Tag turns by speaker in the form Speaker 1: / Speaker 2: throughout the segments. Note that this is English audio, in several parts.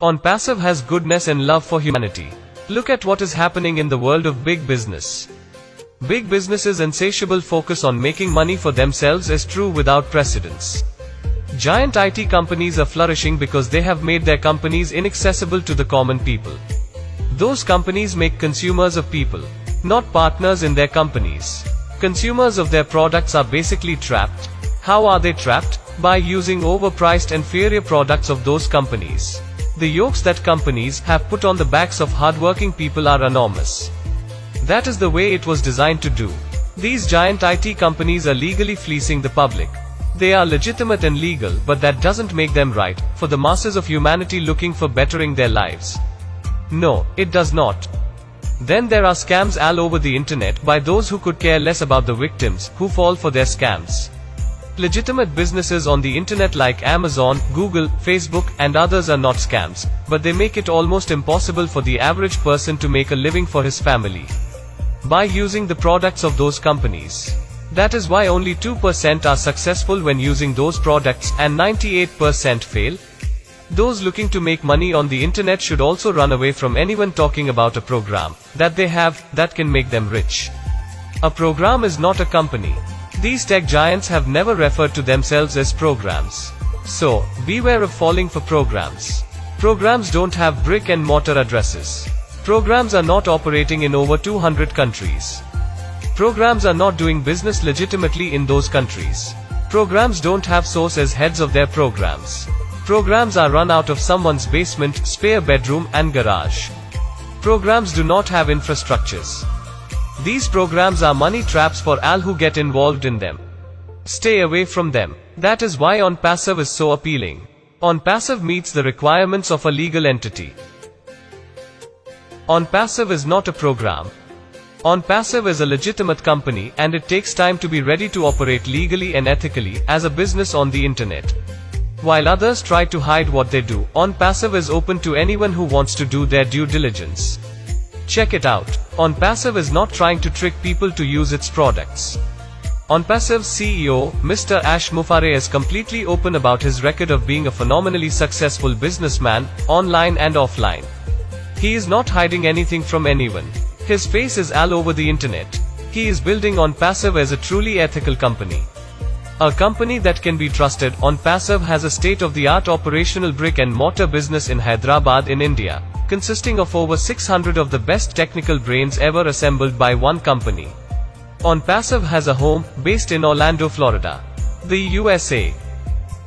Speaker 1: Onpassive has goodness and love for humanity. Look at what is happening in the world of big business. Big businesses' insatiable focus on making money for themselves is true without precedence. Giant IT companies are flourishing because they have made their companies inaccessible to the common people. Those companies make consumers of people, not partners in their companies. Consumers of their products are basically trapped. How are they trapped? By using overpriced inferior products of those companies. The yokes that companies have put on the backs of hardworking people are enormous. That is the way it was designed to do. These giant IT companies are legally fleecing the public. They are legitimate and legal, but that doesn't make them right for the masses of humanity looking for bettering their lives. No, it does not. Then there are scams all over the internet by those who could care less about the victims who fall for their scams. Legitimate businesses on the internet like Amazon, Google, Facebook, and others are not scams, but they make it almost impossible for the average person to make a living for his family by using the products of those companies. That is why only 2% are successful when using those products, and 98% fail. Those looking to make money on the internet should also run away from anyone talking about a program that they have that can make them rich. A program is not a company. These tech giants have never referred to themselves as programs. So, beware of falling for programs. Programs don't have brick and mortar addresses. Programs are not operating in over 200 countries. Programs are not doing business legitimately in those countries. Programs don't have source as heads of their programs. Programs are run out of someone's basement, spare bedroom, and garage. Programs do not have infrastructures. These programs are money traps for all who get involved in them. Stay away from them. That is why Onpassive is so appealing. Onpassive meets the requirements of a legal entity. Onpassive is not a program. Onpassive is a legitimate company, and it takes time to be ready to operate legally and ethically as a business on the internet. While others try to hide what they do, Onpassive is open to anyone who wants to do their due diligence. Check it out. Onpassive is not trying to trick people to use its products. Onpassive's CEO, Mr. Ash Mufareh, is completely open about his record of being a phenomenally successful businessman, online and offline. He is not hiding anything from anyone. His face is all over the internet. He is building Onpassive as a truly ethical company. A company that can be trusted. Onpassive has a state-of-the-art operational brick-and-mortar business in Hyderabad in India, consisting of over 600 of the best technical brains ever assembled by one company. Onpassive has a home based in Orlando, Florida, the USA.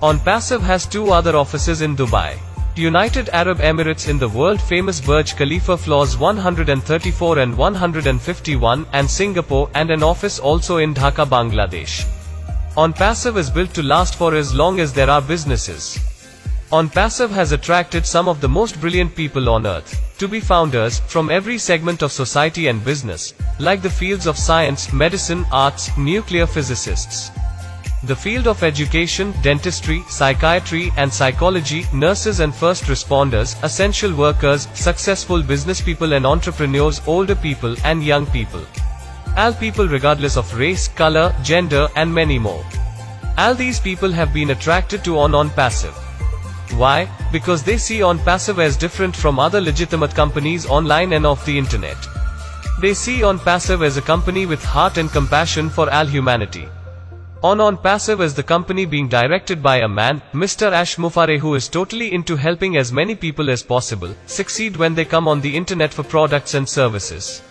Speaker 1: Onpassive has 2 other offices in Dubai, United Arab Emirates in the world-famous Burj Khalifa floors 134 and 151, and Singapore, and an office also in Dhaka, Bangladesh. Onpassive is built to last for as long as there are businesses. Onpassive has attracted some of the most brilliant people on earth to be founders from every segment of society and business, like the fields of science, medicine, arts, nuclear physicists, the field of education, dentistry, psychiatry and psychology, nurses and first responders, essential workers, successful businesspeople and entrepreneurs, older people and young people. All people regardless of race, color, gender, and many more. All these people have been attracted to Onpassive. Why? Because they see Onpassive as different from other legitimate companies online and off the internet. They see Onpassive as a company with heart and compassion for all humanity. Onpassive is the company being directed by a man, Mr. Ash Mufareh, who is totally into helping as many people as possible succeed when they come on the internet for products and services.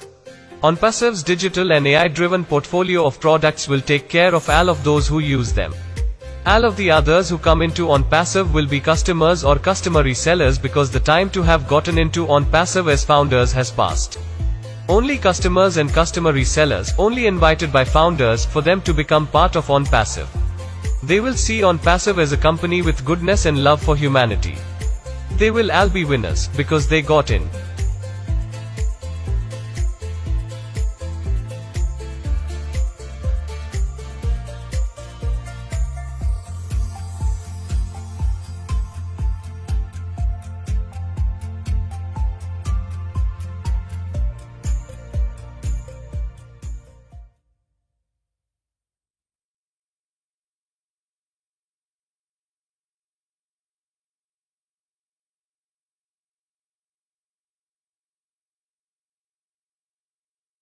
Speaker 1: Onpassive's digital and AI-driven portfolio of products will take care of all of those who use them. All of the others who come into Onpassive will be customers or customer resellers, because the time to have gotten into Onpassive as founders has passed. Only customers and customer resellers, only invited by founders for them to become part of Onpassive. They will see Onpassive as a company with goodness and love for humanity. They will all be winners because they got in.